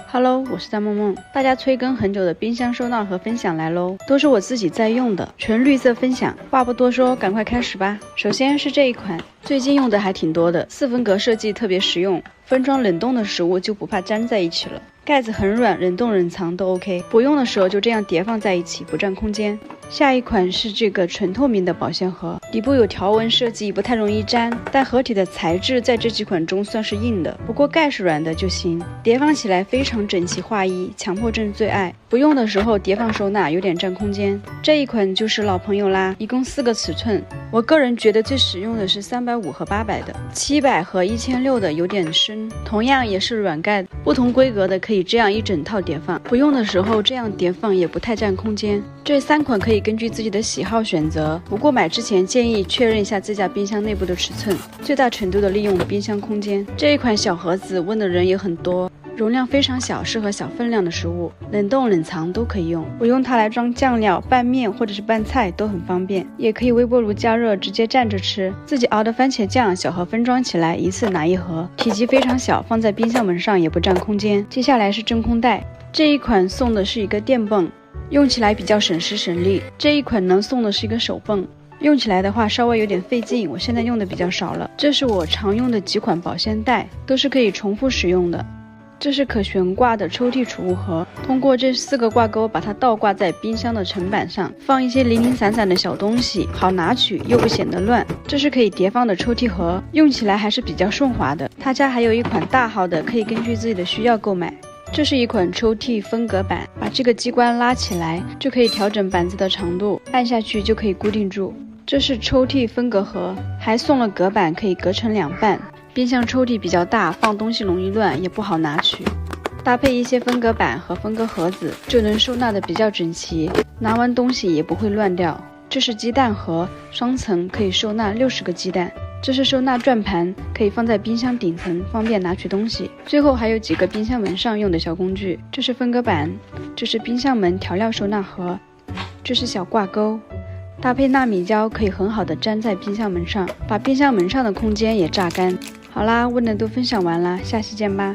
Hello， 我是大梦梦。大家催更很久的冰箱收纳盒分享来喽，都是我自己在用的，全绿色分享。话不多说，赶快开始吧。首先是这一款，最近用的还挺多的，4分格设计特别实用，分装冷冻的食物就不怕粘在一起了。盖子很软，冷冻冷藏都 OK， 不用的时候就这样叠放在一起，不占空间。下一款是这个纯透明的保鲜盒，底部有条纹设计，不太容易粘，但盒体的材质在这几款中算是硬的，不过盖是软的就行。叠放起来非常整齐划一，强迫症最爱。不用的时候叠放收纳有点占空间。这一款就是老朋友啦，一共4个尺寸。我个人觉得最实用的是350和800的，700和1600的有点深，同样也是软盖，不同规格的可以这样一整套叠放。不用的时候这样叠放也不太占空间。这3款可以根据自己的喜好选择，不过买之前建议确认一下自家冰箱内部的尺寸，最大程度的利用冰箱空间。这一款小盒子问的人也很多，容量非常小，适合小分量的食物，冷冻冷藏都可以用。我用它来装酱料、拌面或者是拌菜都很方便，也可以微波炉加热直接蘸着吃。自己熬的番茄酱小盒分装起来，一次拿1盒，体积非常小，放在冰箱门上也不占空间。接下来是真空袋，这一款送的是一个电泵，用起来比较省时省力。这一款呢送的是一个手泵，用起来的话稍微有点费劲，我现在用的比较少了。这是我常用的几款保鲜袋，都是可以重复使用的。这是可悬挂的抽屉储物盒，通过这4个挂钩把它倒挂在冰箱的层板上，放一些零零散散的小东西，好拿取又不显得乱。这是可以叠放的抽屉盒，用起来还是比较顺滑的。他家还有一款大号的，可以根据自己的需要购买。这是一款抽屉分隔板，把这个机关拉起来就可以调整板子的长度，按下去就可以固定住。这是抽屉分隔盒，还送了隔板，可以隔成2半。冰箱抽屉比较大，放东西容易乱，也不好拿取。搭配一些分隔板和分隔盒子，就能收纳的比较整齐，拿完东西也不会乱掉。这是鸡蛋盒，双层，可以收纳60个鸡蛋。这是收纳转盘，可以放在冰箱顶层，方便拿取东西。最后还有几个冰箱门上用的小工具，这是分隔板，这是冰箱门调料收纳盒，这是小挂钩，搭配纳米胶可以很好的粘在冰箱门上，把冰箱门上的空间也榨干。好啦，问的都分享完啦，下期见吧。